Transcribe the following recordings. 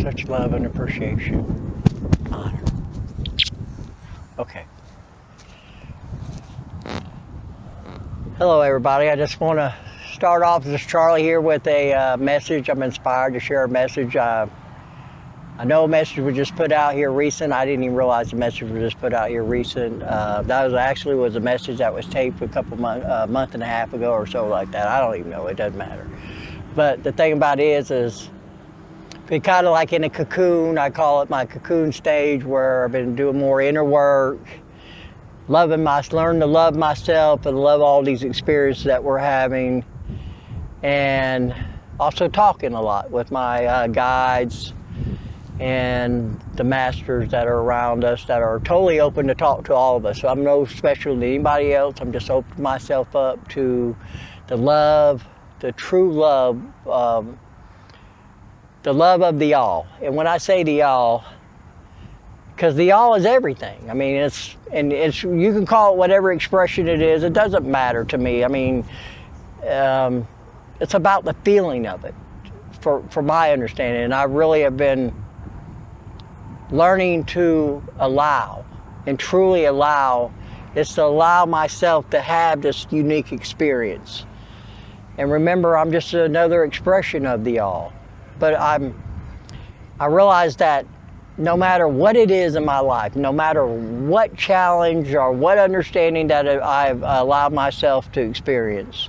Such love and appreciation. Honor. Okay. Hello, everybody. I just want to start off, this is Charlie here with a message. I'm inspired to share a message. I know a message was just put out here recent. I didn't even realize the message was just put out here recent. That was a message that was taped a month and a half ago or so like that. I don't even know. It doesn't matter. But the thing about it is been kind of like in a cocoon. I call it my cocoon stage, where I've been doing more inner work, learning to love myself and love all these experiences that we're having, and also talking a lot with my guides and the masters that are around us that are totally open to talk to all of us. So I'm no special to anybody else. I'm just opening myself up to the love, the true love, the love of the all. And when I say the all, because the all is everything. I mean, it's you can call it whatever expression it is. It doesn't matter to me. I mean, it's about the feeling of it, for my understanding. And I really have been learning to allow, and truly allow, is to allow myself to have this unique experience. And remember, I'm just another expression of the all. But I realize that no matter what it is in my life, no matter what challenge or what understanding that I've allowed myself to experience,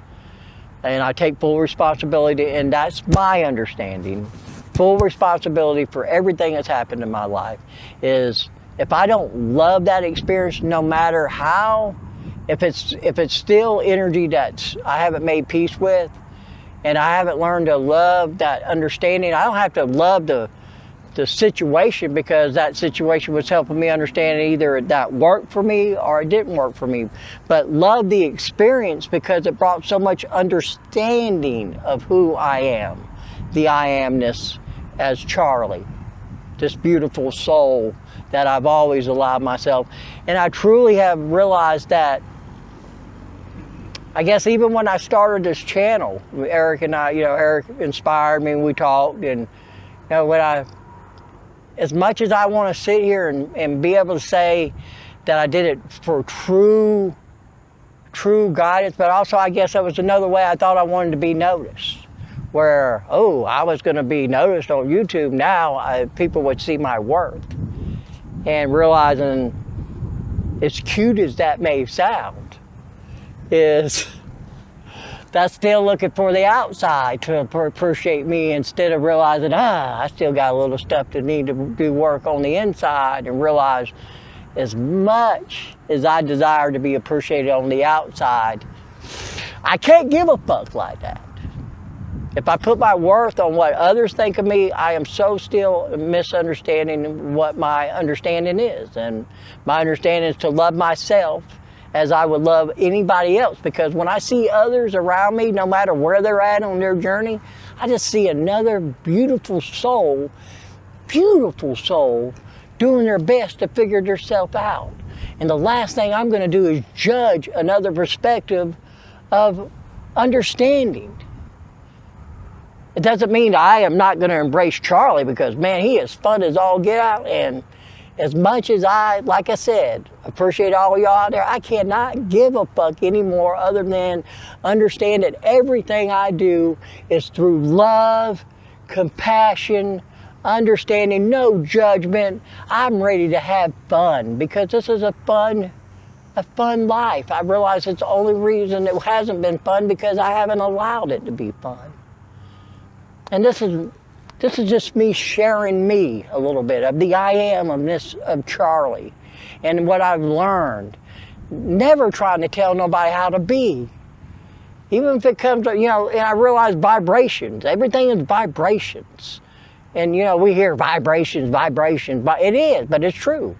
and I take full responsibility, and that's my understanding, full responsibility for everything that's happened in my life, is if I don't love that experience, no matter how, if it's still energy that I haven't made peace with, and I haven't learned to love that understanding, I don't have to love the situation, because that situation was helping me understand either that worked for me or it didn't work for me. But love the experience, because it brought so much understanding of who I am, the I amness as Charlie, this beautiful soul that I've always allowed myself. And I truly have realized that, I guess even when I started this channel, Eric and I, Eric inspired me and we talked, and as much as I want to sit here and be able to say that I did it for true guidance, but also I guess that was another way I thought I wanted to be noticed. Where, I was going to be noticed on YouTube. Now people would see my worth. And realizing, as cute as that may sound, is that's still looking for the outside to appreciate me, instead of realizing, I still got a little stuff to need to do work on the inside, and realize as much as I desire to be appreciated on the outside, I can't give a fuck like that. If I put my worth on what others think of me, I am so still misunderstanding what my understanding is. And my understanding is to love myself as I would love anybody else. Because when I see others around me, no matter where they're at on their journey, I just see another beautiful soul doing their best to figure themselves out. And the last thing I'm going to do is judge another perspective of understanding. It doesn't mean I am not going to embrace Charlie, because, man, he is fun as all get out. And as much as like I said, appreciate all y'all out there, I cannot give a fuck anymore, other than understand that everything I do is through love, compassion, understanding, no judgment. I'm ready to have fun, because this is a fun life. I realize it's the only reason it hasn't been fun, because I haven't allowed it to be fun. And this is just me sharing me a little bit of the I am of Charlie, and what I've learned. Never trying to tell nobody how to be. Even if it comes to, and I realize vibrations. Everything is vibrations. And, we hear vibrations, but it is, but it's true.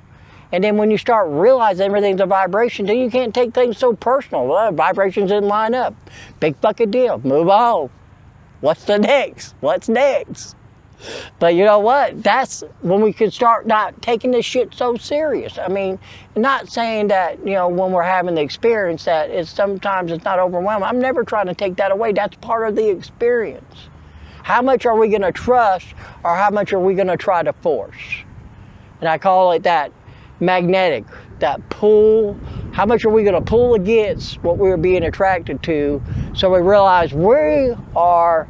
And then when you start realizing everything's a vibration, then you can't take things so personal. Well, vibrations didn't line up. Big fucking deal. Move on. What's next? But you know what? That's when we can start not taking this shit so serious. I mean, not saying that, when we're having the experience that sometimes it's not overwhelming. I'm never trying to take that away. That's part of the experience. How much are we going to trust, or how much are we going to try to force? And I call it that magnetic, that pull. How much are we going to pull against what we're being attracted to, so we realize we are,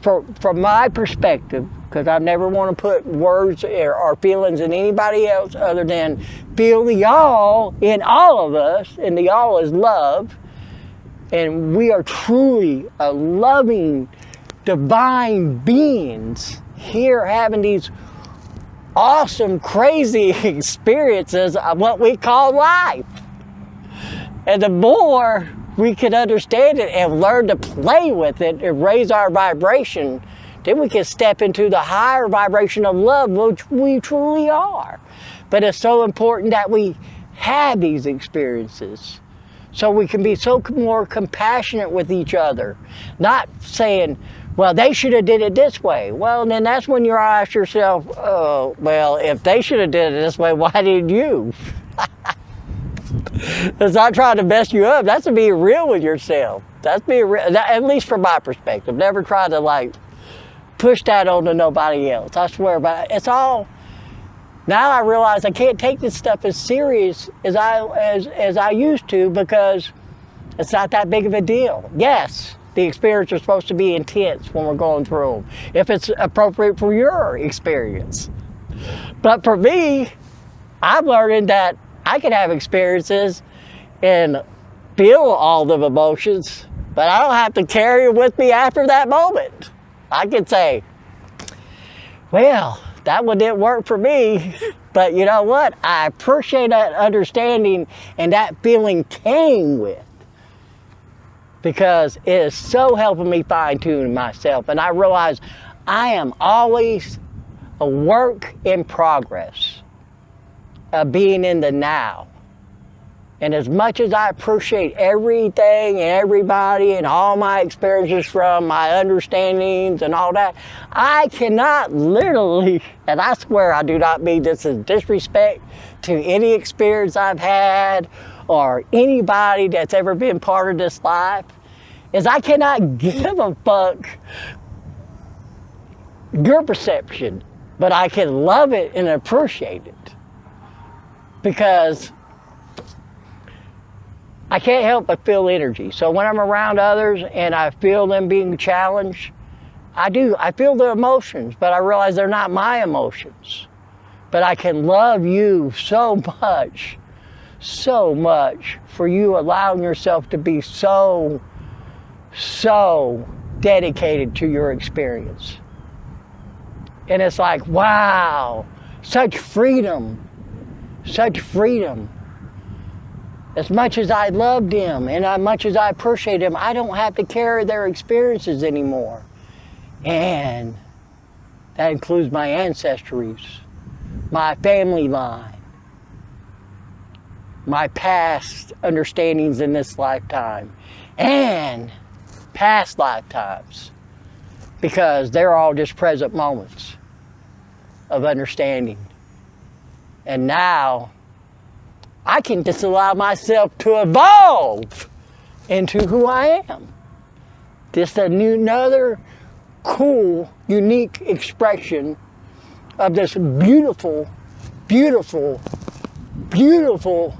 from my perspective, because I never want to put words or feelings in anybody else other than feel the all in all of us, and the all is love. And we are truly a loving, divine beings here having these awesome, crazy experiences of what we call life. And the more we can understand it and learn to play with it and raise our vibration, then we can step into the higher vibration of love, which we truly are. But it's so important that we have these experiences so we can be so more compassionate with each other. Not saying, well, they should have did it this way. Well, then that's when you ask yourself, oh, well, if they should have did it this way, why didn't you? It's not trying to mess you up. That's to be real with yourself. That's being real, at least from my perspective. Never try to like push that onto nobody else. I swear, but it's all. Now I realize I can't take this stuff as serious as I used to, because it's not that big of a deal. Yes, the experience is supposed to be intense when we're going through them, if it's appropriate for your experience. But for me, I'm learning that I can have experiences and feel all the emotions, but I don't have to carry it with me after that moment. I can say, well, that one didn't work for me, but you know what? I appreciate that understanding and that feeling came with, because it is so helping me fine-tune myself. And I realize I am always a work in progress of being in the now. And as much as I appreciate everything and everybody and all my experiences from my understandings and all that, I cannot literally, and I swear I do not mean this as disrespect to any experience I've had or anybody that's ever been part of this life, is I cannot give a fuck your perception, but I can love it and appreciate it. Because I can't help but feel energy. So when I'm around others and I feel them being challenged, I feel their emotions, but I realize they're not my emotions. But I can love you so much for you allowing yourself to be so dedicated to your experience. And it's like, wow, such freedom. Such freedom. As much as I loved him and as much as I appreciate him, I don't have to carry their experiences anymore. And that includes my ancestries, my family line, my past understandings in this lifetime, and past lifetimes, because they're all just present moments of understanding. And now I can just allow myself to evolve into who I am. Just another cool, unique expression of this beautiful, beautiful, beautiful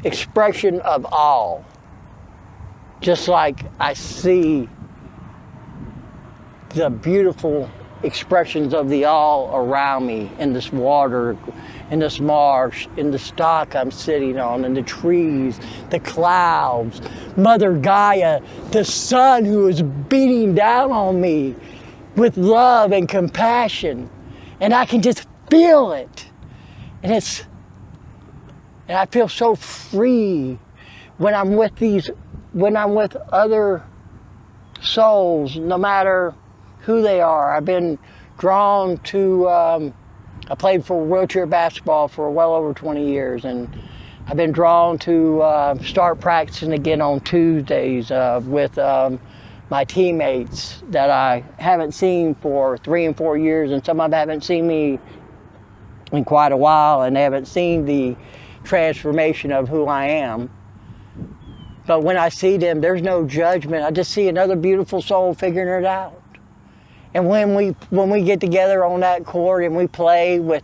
expression of all. Just like I see the beautiful expressions of the all around me, in this water, in this marsh, in the stock I'm sitting on, in the trees, the clouds, Mother Gaia, the sun who is beating down on me with love and compassion. And I can just feel it. And I feel so free when I'm with other souls, no matter who they are. I've been drawn to, I played for wheelchair basketball for well over 20 years, and I've been drawn to start practicing again on Tuesdays with my teammates that I haven't seen for 3 and 4 years, and some of them haven't seen me in quite a while, and they haven't seen the transformation of who I am. But when I see them, there's no judgment. I just see another beautiful soul figuring it out. And when we get together on that court and we play with,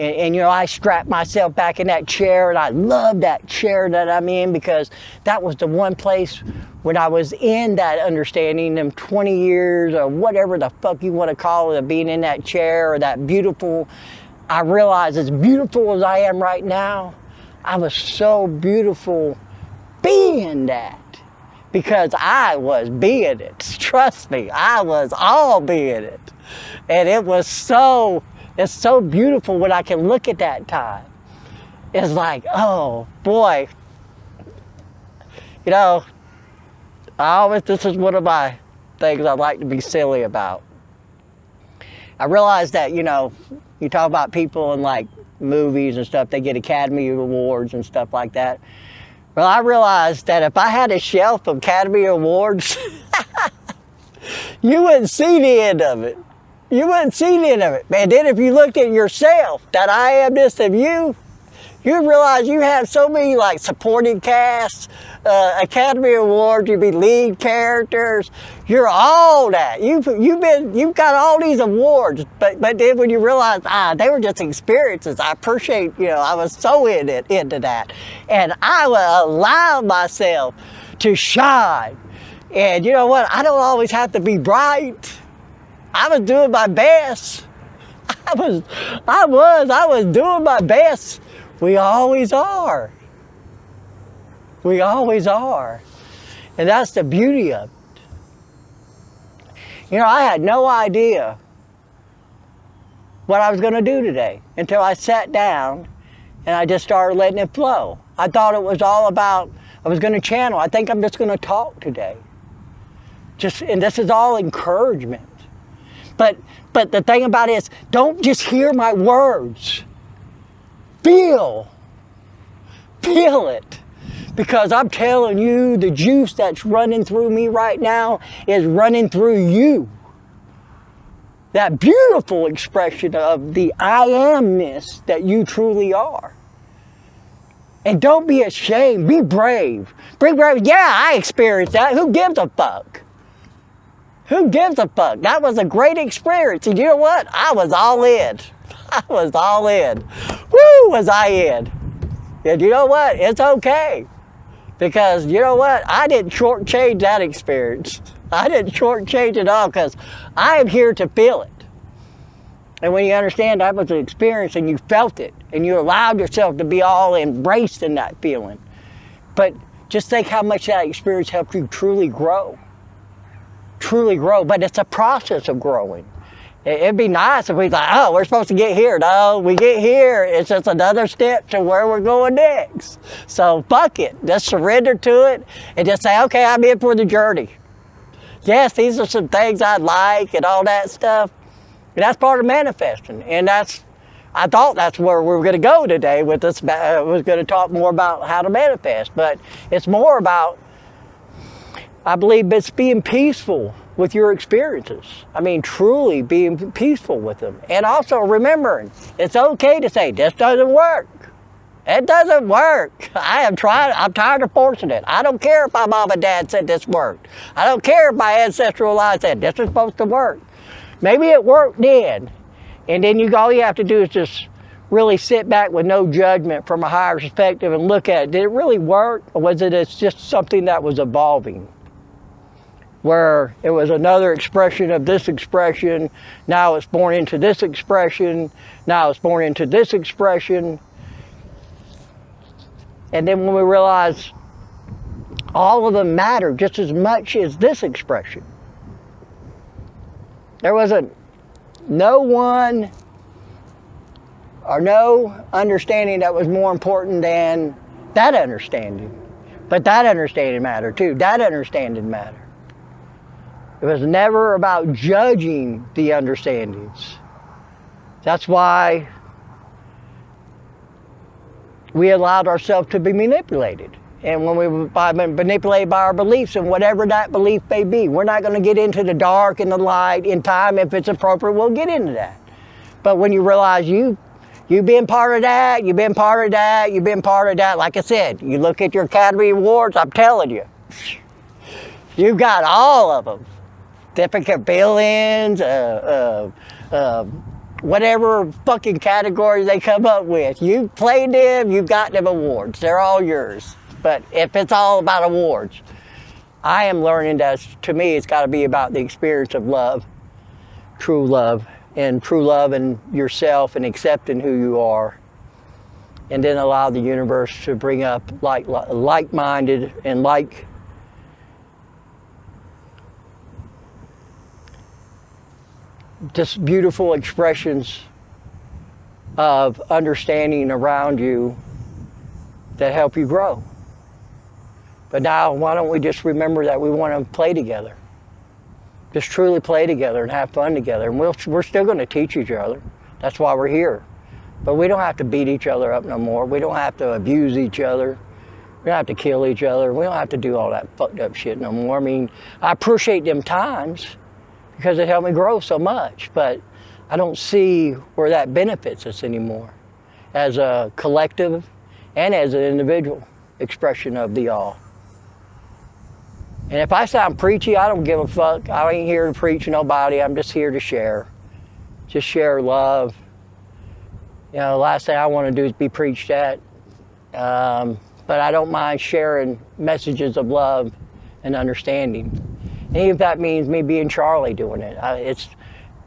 and you know, I strap myself back in that chair, and I love that chair that I'm in, because that was the one place when I was in that understanding, them 20 years or whatever the fuck you want to call it, of being in that chair, or that beautiful, I realized as beautiful as I am right now, I was so beautiful being that. Because I was being it. Trust me, I was all being it. And it's so beautiful when I can look at that time. It's like, oh boy. You know, this is one of my things I like to be silly about. I realize that, you know, you talk about people in like movies and stuff, they get Academy Awards and stuff like that. Well, I realized that if I had a shelf of Academy Awards, you wouldn't see the end of it. You wouldn't see the end of it. And then if you looked at yourself, that I amness of you, you'd realize you have so many like supporting casts, Academy Awards, you'd be lead characters, you're all that. You've got all these awards, but then when you realize, they were just experiences, I appreciate, you know, I was so into that. And I would allow myself to shine. And you know what? I don't always have to be bright. I was doing my best. I was doing my best. We always are. We always are. And that's the beauty of it. You know, I had no idea what I was going to do today until I sat down and I just started letting it flow. I thought it was all about, I was going to channel. I think I'm just going to talk today. And this is all encouragement. But the thing about it is, don't just hear my words. Feel it. Because I'm telling you, the juice that's running through me right now is running through you. That beautiful expression of the I amness that you truly are. And don't be ashamed. Be brave. Be brave. Yeah, I experienced that. Who gives a fuck? Who gives a fuck? That was a great experience. And you know what? I was all in. I was all in. Woo, was I in. And you know what? It's okay. Because you know what? I didn't shortchange that experience. I didn't shortchange it all, because I am here to feel it. And when you understand that was an experience and you felt it and you allowed yourself to be all embraced in that feeling. But just think how much that experience helped you truly grow. Truly grow. But it's a process of growing. It'd be nice if we thought, oh, we're supposed to get here. No, we get here. It's just another step to where we're going next. So fuck it. Just surrender to it and just say, okay, I'm in for the journey. Yes, these are some things I like and all that stuff. And that's part of manifesting. And I thought that's where we were going to go today with this. I was going to talk more about how to manifest. But it's more about, I believe, it's being peaceful with your experiences. I mean, truly being peaceful with them. And also remembering, it's okay to say, this doesn't work. It doesn't work. I'm tired of forcing it. I don't care if my mom and dad said this worked. I don't care if my ancestral line said this is supposed to work. Maybe it worked then. And then all you have to do is just really sit back with no judgment from a higher perspective and look at it. Did it really work? Or was it just something that was evolving? Where it was another expression of this expression, now it's born into this expression, now it's born into this expression. And then when we realize all of them matter just as much as this expression. There wasn't no one or no understanding that was more important than that understanding. But that understanding mattered too. That understanding mattered. It was never about judging the understandings. That's why we allowed ourselves to be manipulated. And when we were manipulated by our beliefs, and whatever that belief may be, we're not going to get into the dark and the light. In time, if it's appropriate, we'll get into that. But when you realize you You've been part of that, you've been part of that, you've been part of that. Like I said, you look at your Academy Awards, I'm telling you, you've got all of them. Different villains, whatever fucking category they come up with. You played them, you got them awards. They're all yours. But if it's all about awards, I am learning that, to me, it's got to be about the experience of love, and true love in yourself and accepting who you are. And then allow the universe to bring up like-minded and just beautiful expressions of understanding around you that help you grow. But now, why don't we just remember that we want to play together? Just truly play together and have fun together. And we're still going to teach each other. That's why we're here. But we don't have to beat each other up no more. We don't have to abuse each other. We don't have to kill each other. We don't have to do all that fucked up shit no more. I mean, I appreciate them times because it helped me grow so much. But I don't see where that benefits us anymore as a collective and as an individual expression of the all. And if I sound preachy, I don't give a fuck. I ain't here to preach to nobody. I'm just here to share. Just share love. You know, the last thing I want to do is be preached at. But I don't mind sharing messages of love and understanding. And even if that means me being Charlie doing it. It's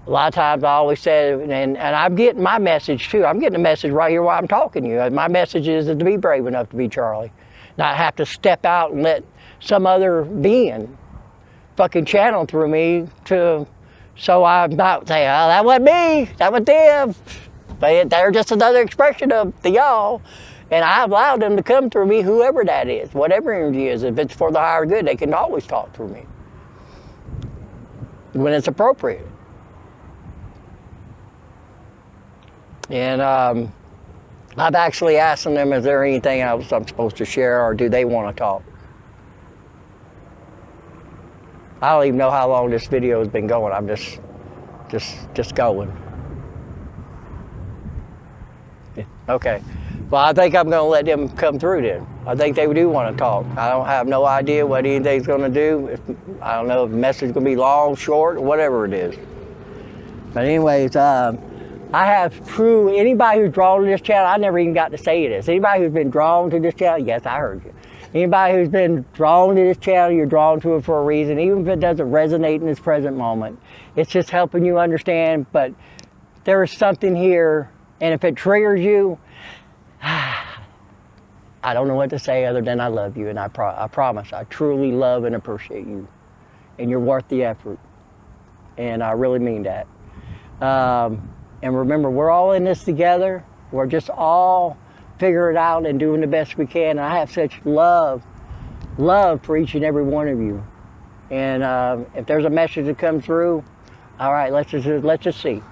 a lot of times I always say, and I'm getting my message too. I'm getting a message right here while I'm talking to you. My message is to be brave enough to be Charlie. Not have to step out and let some other being fucking channel through me so I'm not saying, oh, that wasn't me, that was them. They're just another expression of the y'all. And I allowed them to come through me, whoever that is, whatever energy is. If it's for the higher good, they can always talk through me when it's appropriate. And I've actually asked them, is there anything else I'm supposed to share, or do they want to talk? I don't even know how long this video has been going. I'm just going. Okay. Well, I think I'm going to let them come through then. I think they do want to talk. I don't have no idea what anything's going to do. I don't know if the message is going to be long, short, or whatever it is. But anyways, I have anybody who's drawn to this channel, I never even got to say this. Anybody who's been drawn to this channel, yes, I heard you. Anybody who's been drawn to this channel, you're drawn to it for a reason, even if it doesn't resonate in this present moment. It's just helping you understand, but there is something here, and if it triggers you, I don't know what to say other than I love you, and I promise, I truly love and appreciate you, and you're worth the effort, and I really mean that. And remember, we're all in this together. We're just all figuring it out and doing the best we can. And I have such love for each and every one of you. And if there's a message that comes through, all right, let's just see.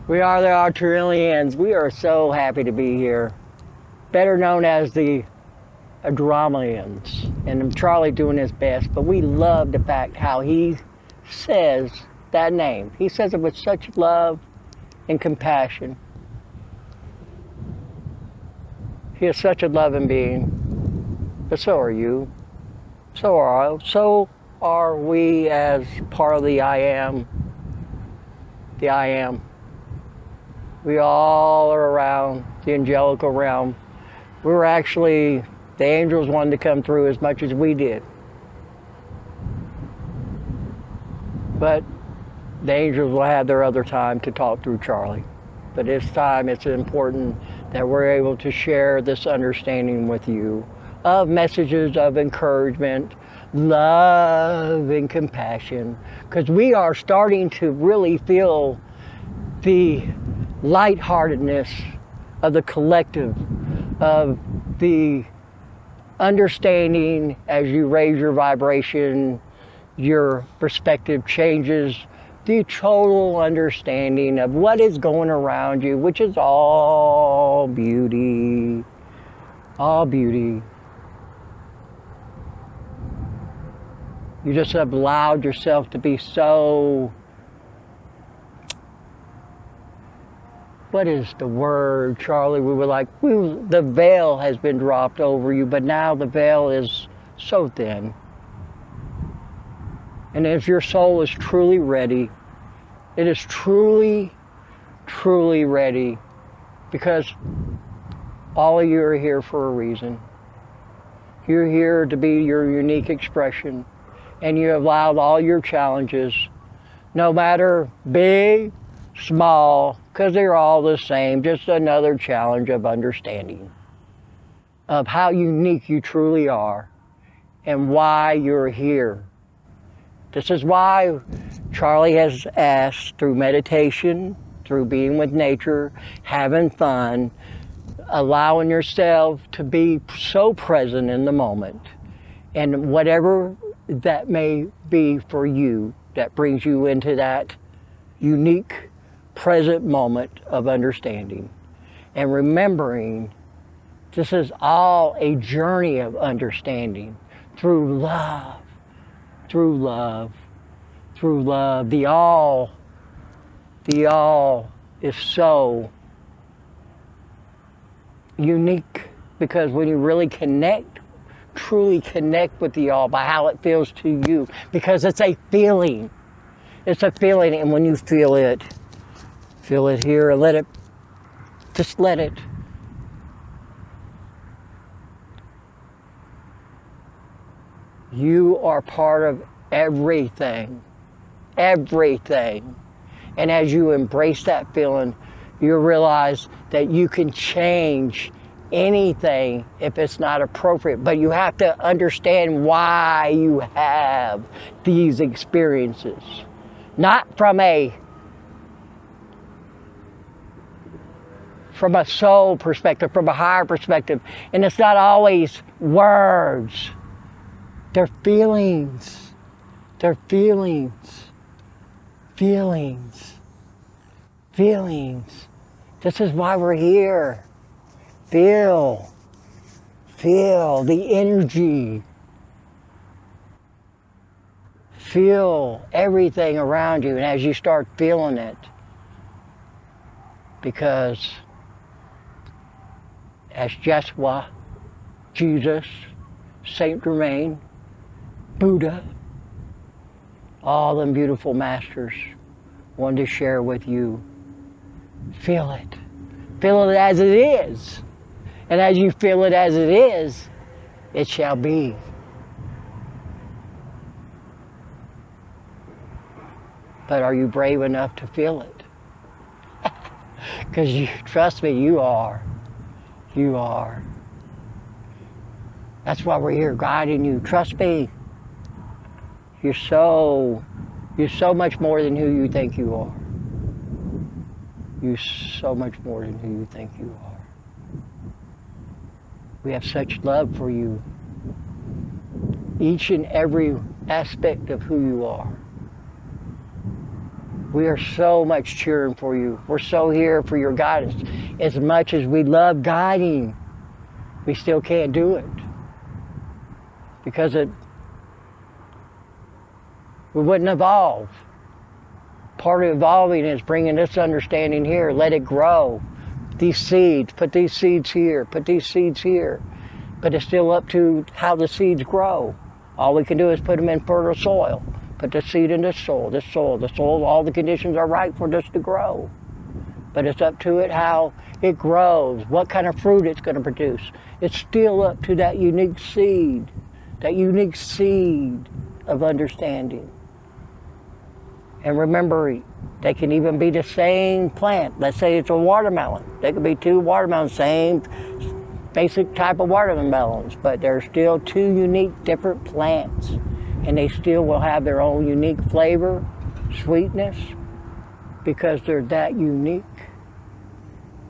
We are the Arcturians. We are so happy to be here. Better known as the Arcturians. And Charlie doing his best, but we love the fact how he says that name. He says it with such love and compassion. He is such a loving being, but so are you. So are we as part of the I am. The I am. We all are around the angelical realm. We were actually, the angels wanted to come through as much as we did. But the angels will have their other time to talk through Charlie. but this time it's important that we're able to share this understanding with you of messages of encouragement, love, and compassion, because we are starting to really feel the lightheartedness of the collective, of the understanding as you raise your vibration, your perspective changes, the total understanding of what is going around you, which is all beauty, all beauty. You just have allowed yourself to be so, what is the word, Charlie? We were like, the veil has been dropped over you, but now the veil is so thin. And if your soul is truly ready, it is truly, truly ready, because all of you are here for a reason. You're here to be your unique expression, and you have allowed all your challenges, no matter big, small, because they're all the same, just another challenge of understanding of how unique you truly are and why you're here. This is why Charlie has asked, through meditation, through being with nature, having fun, allowing yourself to be so present in the moment, and whatever that may be for you that brings you into that unique present moment of understanding. And remembering this is all a journey of understanding through love, through love, through love. The all is so unique, because when you really connect, truly connect with the all by how it feels to you, because it's a feeling. It's a feeling, and when you feel it here and let it, just let it. You are part of everything, everything. And as you embrace that feeling, you realize that you can change anything if it's not appropriate, but you have to understand why you have these experiences. Not from a soul perspective, from a higher perspective. And it's not always words. They're feelings. They're feelings. Feelings. Feelings. This is why we're here. Feel the energy. Feel everything around you, and as you start feeling it, because as Yeshua, Jesus, Saint Germain, Buddha, all them beautiful masters wanted to share with you, feel it. Feel it as it is. And as you feel it as it is, it shall be. But are you brave enough to feel it? Because trust me, you are. You are. That's why we're here guiding you. Trust me. You're so much more than who you think you are. You're so much more than who you think you are. We have such love for you. Each and every aspect of who you are. We are so much cheering for you. We're so here for your guidance. As much as we love guiding, we still can't do it. Because we wouldn't evolve. Part of evolving is bringing this understanding here. Let it grow. These seeds, put these seeds here, put these seeds here. But it's still up to how the seeds grow. All we can do is put them in fertile soil. Put the seed in this soil, all the conditions are right for this to grow. But it's up to it how it grows, what kind of fruit it's going to produce. It's still up to that unique seed of understanding. And remember, they can even be the same plant. Let's say it's a watermelon. They could be two watermelons, same basic type of watermelons, but they're still two unique, different plants. And they still will have their own unique flavor, sweetness, because they're that unique.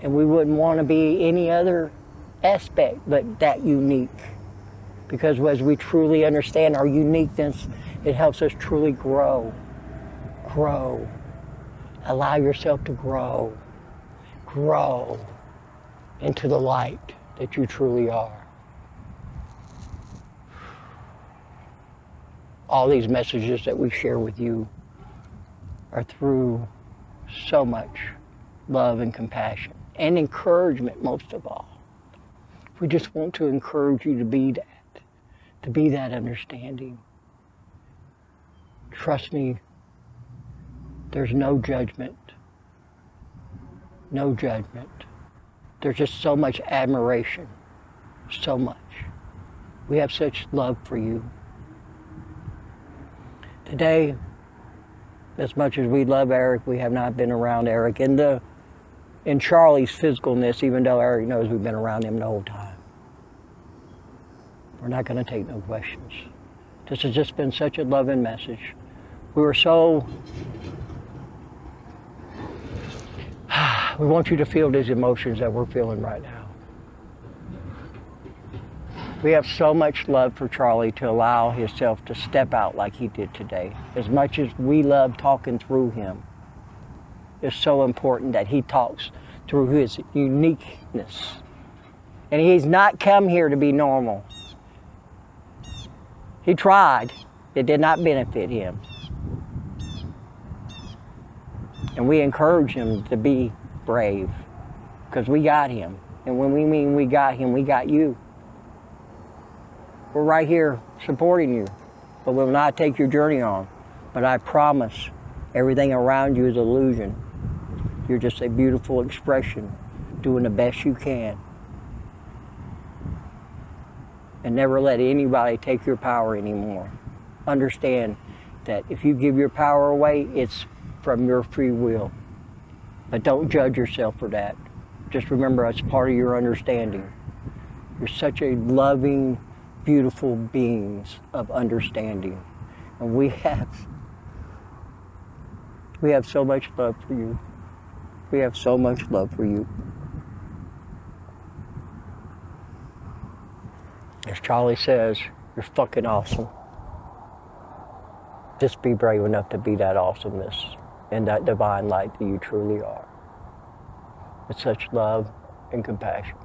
And we wouldn't want to be any other aspect but that unique. Because as we truly understand our uniqueness, it helps us truly grow. Grow. Allow yourself to grow. Grow into the light that you truly are. All these messages that we share with you are through so much love and compassion and encouragement, most of all. We just want to encourage you to be that understanding. Trust me, there's no judgment. No judgment. There's just so much admiration. So much. We have such love for you. Today, as much as we love Eric, we have not been around Eric in Charlie's physicalness, even though Eric knows we've been around him the whole time. We're not going to take no questions. This has just been such a loving message. We were so... we want you to feel these emotions that we're feeling right now. We have so much love for Charlie to allow himself to step out like he did today. As much as we love talking through him, it's so important that he talks through his uniqueness. And he's not come here to be normal. He tried. It did not benefit him. And we encourage him to be brave, because we got him. And when we mean we got him, we got you. We're right here supporting you, but we'll not take your journey on. But I promise, everything around you is illusion. You're just a beautiful expression, doing the best you can. And never let anybody take your power anymore. Understand that if you give your power away, it's from your free will. But don't judge yourself for that. Just remember, it's part of your understanding. You're such a loving, beautiful beings of understanding. And we have so much love for you. We have so much love for you. As Charlie says, you're fucking awesome. Just be brave enough to be that awesomeness and that divine light that you truly are. With such love and compassion.